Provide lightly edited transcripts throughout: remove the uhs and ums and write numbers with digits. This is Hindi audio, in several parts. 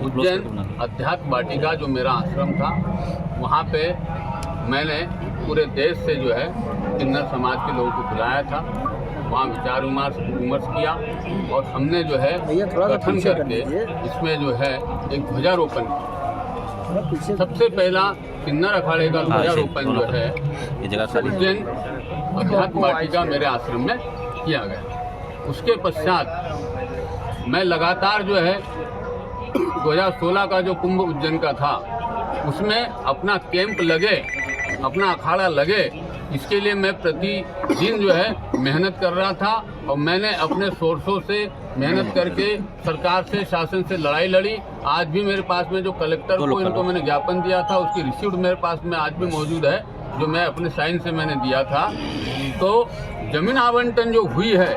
उज्जैन अध्यात्म वाटिका जो मेरा आश्रम था, वहाँ पे मैंने पूरे देश से जो है किन्नर समाज के लोगों को बुलाया था। वहाँ विचार विमर्श किया और हमने जो है गठन करके इसमें जो है एक ध्वजारोपण किया। सबसे पहला किन्नर अखाड़े का ध्वजारोपण जो है उज्जैन अध्यात्म वाटिका मेरे आश्रम में किया गया। उसके पश्चात मैं लगातार जो है 2016 का जो कुंभ उज्जैन का था, उसमें अपना कैंप लगे, अपना अखाड़ा लगे, इसके लिए मैं प्रतिदिन जो है मेहनत कर रहा था। और मैंने अपने सोर्सों से मेहनत करके सरकार से, शासन से लड़ाई लड़ी। आज भी मेरे पास में जो कलेक्टर को इनको मैंने ज्ञापन दिया था, उसकी रिसीप्ट मेरे पास में आज भी मौजूद है, जो मैं अपने साइन से मैंने दिया था। तो जमीन आवंटन जो हुई है,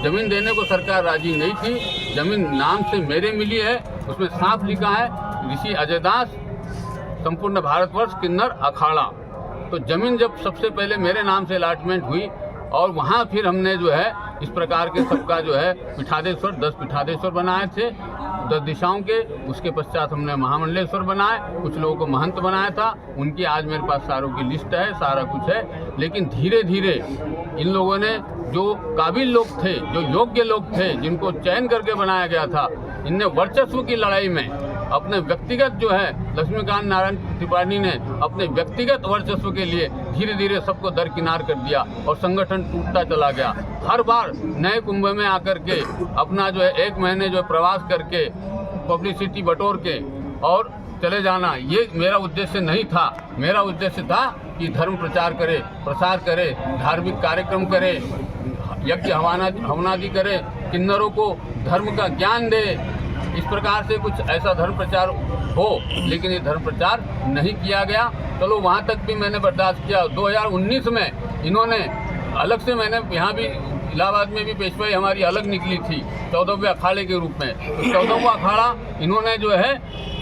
जमीन देने को सरकार राजी नहीं थी। जमीन नाम से मेरे मिली है, उसमें साफ लिखा है ऋषि अजय दास, संपूर्ण भारतवर्ष किन्नर अखाड़ा। तो जमीन जब सबसे पहले मेरे नाम से अलॉटमेंट हुई और वहाँ फिर हमने जो है इस प्रकार के सबका जो है पीठाधीश्वर 10 पीठाधीश्वर बनाए थे 10 दिशाओं के। उसके पश्चात हमने महामंडलेश्वर बनाए, कुछ लोगों को महंत बनाया था। उनकी आज मेरे पास सारों की लिस्ट है, सारा कुछ है। लेकिन धीरे धीरे इन लोगों ने, जो काबिल लोग थे, जो योग्य लोग थे, जिनको चयन करके बनाया गया था, इनने वर्चस्व की लड़ाई में अपने व्यक्तिगत जो है लक्ष्मीकांत नारायण त्रिपाठी ने अपने व्यक्तिगत वर्चस्व के लिए धीरे धीरे सबको दरकिनार कर दिया और संगठन टूटता चला गया। हर बार नए कुंभ में आकर के अपना जो है 1 महीने जो प्रवास करके पब्लिसिटी बटोर के और चले जाना, ये मेरा उद्देश्य नहीं था। मेरा उद्देश्य था कि धर्म प्रचार करे, प्रसार करे, धार्मिक कार्यक्रम करे, यज्ञ हवनादि करे, किन्नरों को धर्म का ज्ञान दे। इस प्रकार से कुछ ऐसा धर्म प्रचार हो, लेकिन ये धर्म प्रचार नहीं किया गया। चलो वहाँ तक भी मैंने बर्दाश्त किया। 2019 में इन्होंने अलग से, मैंने यहाँ भी इलाहाबाद में भी पेशवाई हमारी अलग निकली थी 14वें अखाड़े के रूप में। तो 14वां अखाड़ा इन्होंने जो है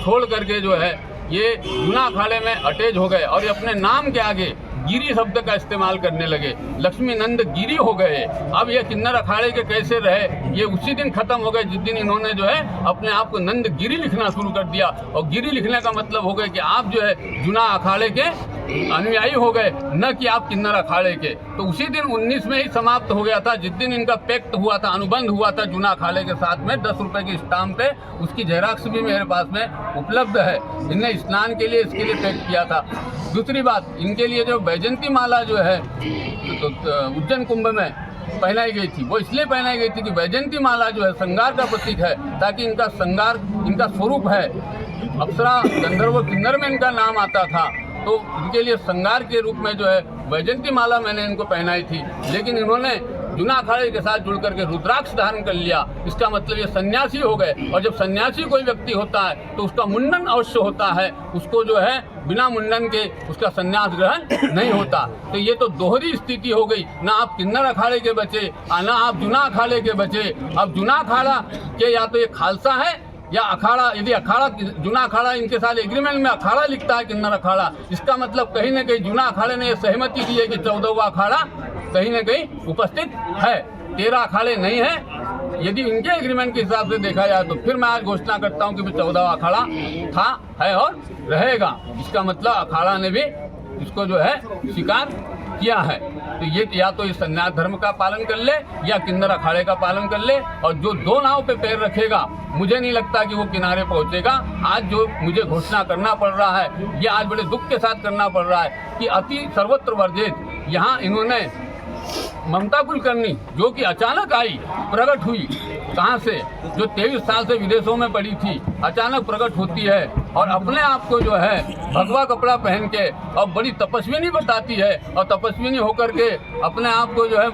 छोड़ करके जो है ये जूना अखाड़े में अटैच हो गए और ये अपने नाम के आगे गिरी शब्द का इस्तेमाल करने लगे। लक्ष्मी नंद गिरी हो गए। अब ये किन्नर अखाड़े के कैसे रहे, ये उसी दिन खत्म हो गए जिस दिन इन्होंने जो है अपने आप को नंद गिरी लिखना शुरू कर दिया। और गिरी लिखने का मतलब हो गया कि आप जो है जूना अखाड़े के अनुयायी हो गए, न कि आप किन्नर अखाड़े के। तो उसी दिन 19 में ही समाप्त हो गया था, जिस दिन इनका पैक्ट हुआ था, अनुबंध हुआ था जूना अखाड़े के साथ में 10 रुपए की स्टाम्प पे। उसकी जेराक्स भी मेरे पास में उपलब्ध है। इनने स्नान के लिए इसके लिए पैक्ट किया था। दूसरी बात, इनके लिए जो वैजयंती माला जो है तो उज्जैन कुंभ में पहनाई गई थी, वो इसलिए पहनाई गई थी कि वैजयंती माला जो है श्रृंगार का प्रतीक है, ताकि इनका श्रृंगार, इनका स्वरूप है अप्सरा गंधर्व किन्नर में इनका नाम आता था। तो इनके लिए श्रृंगार के रूप में जो है वैजयंती माला मैंने इनको पहनाई थी। लेकिन इन्होंने जूना अखाड़े के साथ जुड़ करके रुद्राक्ष धारण कर लिया। इसका मतलब ये सन्यासी हो गए। और जब सन्यासी कोई व्यक्ति होता है तो उसका मुंडन अवश्य होता है, उसको जो है बिना मुंडन के उसका सन्यास ग्रहण नहीं होता। तो ये तो दोहरी स्थिति हो गई, ना आप किन्नर अखाड़े के बचे, ना आप जूना अखाड़े के बचे। अब जूना अखाड़ा के या तो ये खालसा है या अखाड़ा, यदि अखाड़ा जूना अखाड़ा इनके साथ एग्रीमेंट में अखाड़ा लिखता है किन्नर अखाड़ा, इसका मतलब कहीं न कहीं जूना अखाड़े ने यह सहमति दी है कि 14वां अखाड़ा कहीं न कहीं उपस्थित है। 13 अखाड़े नहीं है। यदि इनके एग्रीमेंट के हिसाब से देखा जाए तो फिर मैं आज घोषणा करता हूं कि 14वां अखाड़ा था, है और रहेगा। इसका मतलब अखाड़ा ने भी इसको जो है स्वीकार किया है। तो ये या तो इस सन्यास धर्म का पालन कर ले या किन्नर अखाड़े का पालन कर ले। और जो 2 नाव पे पैर रखेगा, मुझे नहीं लगता कि वो किनारे पहुंचेगा। आज जो मुझे घोषणा करना पड़ रहा है, ये आज बड़े दुख के साथ करना पड़ रहा है कि अति सर्वत्र वर्जित यहाँ इन्होंने ममता कुलकर्णी, जो कि अचानक आई, प्रकट हुई, कहाँ से, जो 23 साल से विदेशों में पड़ी थी, अचानक प्रकट होती है और अपने आप को जो है भगवा कपड़ा पहन के और बड़ी तपस्विनी बताती है। और तपस्विनी होकर के अपने आप को जो है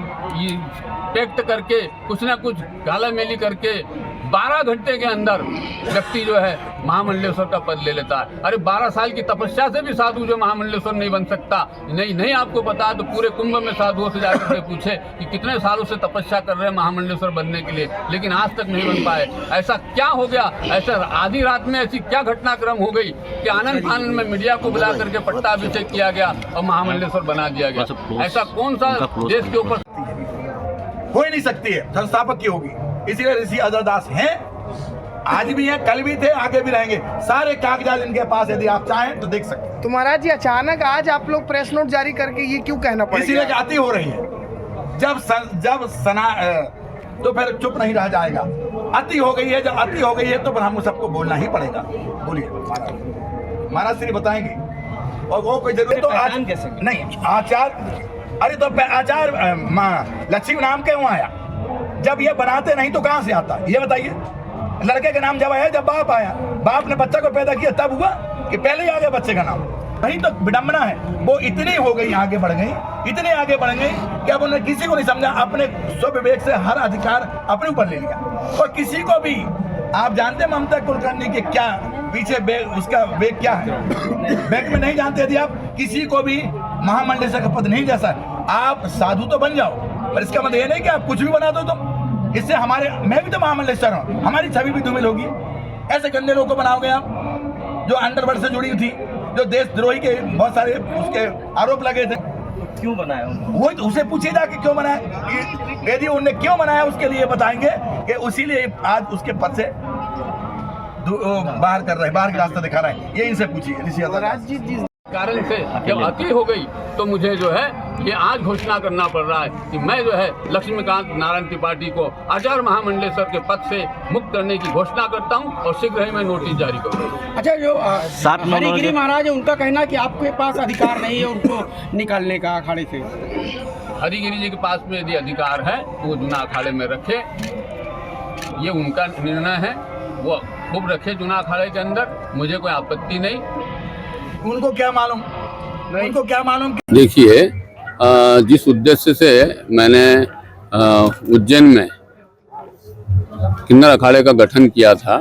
टेक्ट करके कुछ ना कुछ गाला मेली करके 12 घंटे के अंदर व्यक्ति जो है महामंडलेश्वर का पद ले लेता है। अरे 12 साल की तपस्या से भी साधु जो महामंडलेश्वर नहीं बन सकता। नहीं आपको पता तो पूरे कुंभ में साधुओं से जाकर के पूछे कि कितने सालों से तपस्या कर रहे हैं महामंडलेश्वर बनने के लिए, लेकिन आज तक नहीं बन पाए। ऐसा क्या हो गया? ऐसा आधी रात में ऐसी क्या घटनाक्रम हो गई कि आनंद फानंद में मीडिया को बुला करके पट्टाभिषेक किया गया और महामंडलेश्वर बना दिया गया? ऐसा कौन सा देश के ऊपर हो ही नहीं सकती है, संस्थापक की होगी। इसीलिए ऋषि अजय दास हैं आज भी हैं, कल भी थे, आगे भी रहेंगे। सारे कागजात इनके पास, यदि आप चाहें तो देख सकते हैं। तो महाराज जी अचानक आज आप लोग प्रेस नोट जारी करके ये क्यों कहना पड़ेगा? इसीलिए जाति हो रही है। तो फिर चुप नहीं रह जाएगा। अति हो गई है, जब अति हो गई है तो फिर हमको सबको बोलना ही पड़ेगा। बोलिए महाराज श्री बताएंगे। और वो कोई जरूरी तो आज नहीं आचार, अरे तो आचार लक्ष्मी नाम क्यों आया? जब ये बनाते नहीं तो कहाँ से आता ये बताइए? लड़के का नाम जब आया, जब बाप आया, बाप ने बच्चा को पैदा किया तब हुआ कि पहले ही आ गया बच्चे का नाम? वही तो विडंबना है। वो इतनी हो गई, आगे बढ़ गई, इतने आगे बढ़ गई कि अब उन्होंने किसी को नहीं समझा, अपने स्वविवेक से हर अधिकार अपने ऊपर ले लिया। और किसी को भी आप जानते हैं ममता कुलकर्णी के क्या पीछे उसका वेग क्या है? वेग में नहीं जानते। यदि आप किसी को भी महामंडलेश्वर का पद नहीं जैसा, आप साधु तो बन जाओ, पर इसका मतलब ये नहीं कि आप कुछ भी बना दो। तुम इससे मैं भी तो महामंडलेश्वर हूँ, हमारी छवि भी धूमिल होगी। ऐसे गंदे लोगों को बनाओगे आप, जो अंडरवर्ल्ड से जुड़ी थी, जो देशद्रोही के बहुत सारे उसके आरोप लगे थे। क्यों बनाया? वो तो उसे पूछेगा कि क्यों बनाया। यदि उन्हें क्यों बनाया उसके लिए बताएंगे कि उसीलिए आज उसके पद से बाहर कर रहे हैं, बाहर का रास्ता दिखा रहे हैं। ये इनसे पूछिए। जिस कारण से जब अति हो गई तो मुझे जो है ये आज घोषणा करना पड़ रहा है कि मैं जो है लक्ष्मीकांत नारायण त्रिपाठी को आचार्य महामंडलेश्वर के पद से मुक्त करने की घोषणा करता हूं और शीघ्र ही मैं नोटिस जारी करूंगा। अच्छा, जो हरिगिरी महाराज है उनका कहना है कि आपके पास अधिकार नहीं है उनको निकालने का अखाड़े से। हरिगिरी जी के पास में यदि अधिकार है तो वो जूना अखाड़े में रखे, ये उनका निर्णय है, वो खूब रखे जूना अखाड़े के अंदर, मुझे कोई आपत्ति नहीं। उनको क्या मालूम, उनको क्या मालूम। देखिए, जिस उद्देश्य से मैंने उज्जैन में किन्नर अखाड़े का गठन किया था,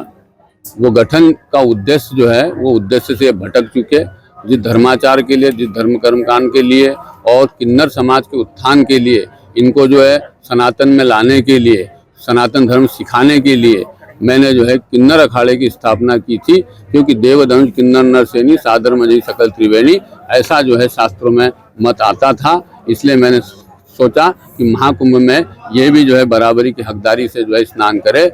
वो गठन का उद्देश्य जो है वो उद्देश्य से भटक चुके। जिस धर्माचार के लिए, जिस धर्म कर्मकांड के लिए और किन्नर समाज के उत्थान के लिए, इनको जो है सनातन में लाने के लिए, सनातन धर्म सिखाने के लिए मैंने जो है किन्नर अखाड़े की स्थापना की थी। क्योंकि देवदंश किन्नर नरसेनी सादर मजई सकल त्रिवेणी, ऐसा जो है शास्त्रों में मत आता था। इसलिए मैंने सोचा कि महाकुंभ में ये भी जो है बराबरी की हकदारी से जो है स्नान करे।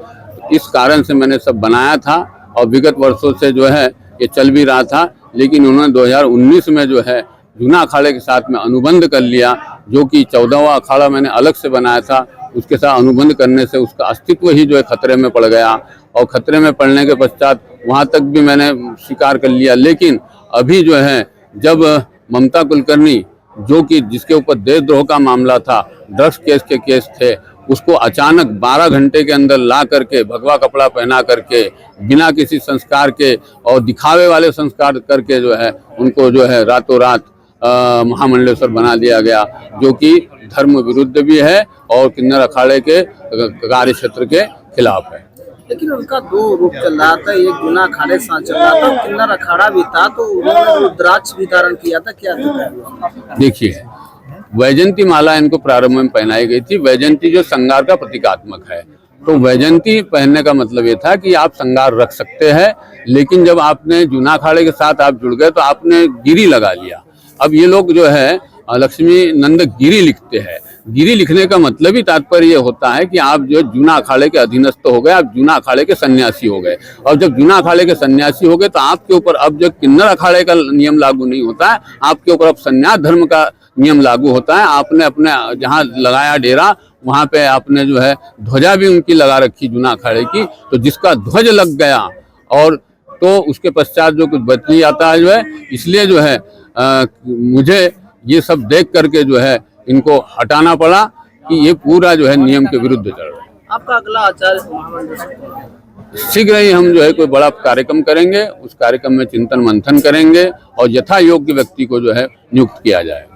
इस कारण से मैंने सब बनाया था और विगत वर्षों से जो है ये चल भी रहा था। लेकिन उन्होंने 2019 में जो है जूना अखाड़े के साथ में अनुबंध कर लिया, जो कि 14वां अखाड़ा मैंने अलग से बनाया था। उसके साथ अनुबंध करने से उसका अस्तित्व ही जो है खतरे में पड़ गया और खतरे में पड़ने के पश्चात वहाँ तक भी मैंने स्वीकार कर लिया। लेकिन अभी जो है जब ममता कुलकर्णी, जो कि जिसके ऊपर देशद्रोह का मामला था, ड्रग्स केस के केस थे, उसको अचानक 12 घंटे के अंदर ला करके भगवा कपड़ा पहना करके बिना किसी संस्कार के और दिखावे वाले संस्कार करके जो है उनको जो है रातों रात महामंडलेश्वर बना दिया गया, जो कि धर्म विरुद्ध भी है और किन्नर अखाड़े के कार्य क्षेत्र के खिलाफ है। लेकिन उनका दो रूप चल रहा था, एक जूना अखाड़े साथ चल रहा था, किन्नर अखाड़ा भी था, तो उन्होंने रुद्राक्ष भी धारण किया था। क्या देखिए, वैजंती माला इनको प्रारंभ में पहनाई गई थी। वैजंती जो श्रृंगार का प्रतीकात्मक है, तो वैजंती पहनने का मतलब ये था कि आप श्रृंगार रख सकते हैं। लेकिन जब आपने जूना अखाड़े के साथ आप जुड़ गए तो आपने गिरी लगा लिया। अब ये लोग जो है लक्ष्मी नंद गिरी लिखते हैं। गिरी लिखने का मतलब ही तात्पर्य ये होता है कि आप जो जूना अखाड़े के अधीनस्थ हो गए, आप जूना अखाड़े के सन्यासी हो गए। और जब जूना अखाड़े के सन्यासी हो गए तो आपके ऊपर अब जो किन्नर अखाड़े का नियम लागू नहीं होता है, आपके ऊपर अब संन्यास धर्म का नियम लागू होता है। आपने अपने जहाँ लगाया डेरा, वहाँ पे आपने जो है ध्वजा भी उनकी लगा रखी जूना अखाड़े की, तो जिसका ध्वज लग गया और तो उसके पश्चात जो कुछ बच नहीं आता है जो है। इसलिए जो है मुझे ये सब देख करके जो है इनको हटाना पड़ा कि ये पूरा जो है नियम के विरुद्ध चल रहा है। आपका अगला आचार्य शीघ्र ही हम जो है कोई बड़ा कार्यक्रम करेंगे, उस कार्यक्रम में चिंतन मंथन करेंगे और यथा योग्य व्यक्ति को जो है नियुक्त किया जाएगा।